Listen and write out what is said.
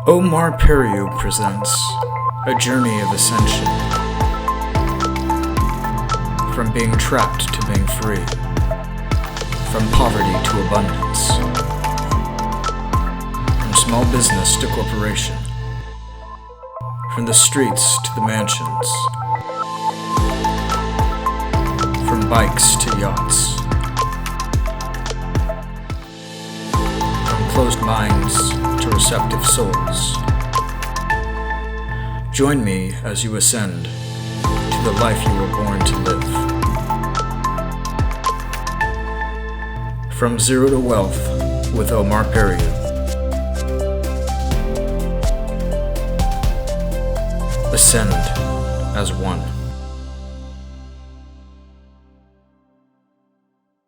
Omar Periu presents a journey of ascension, from being trapped to being free, from poverty to abundance, from small business to corporation, from the streets to the mansions, from bikes to yachts, from closed minds to receptive souls. Join me as you ascend to the life you were born to live. From Zero to Wealth with Omar Periu. Ascend as one.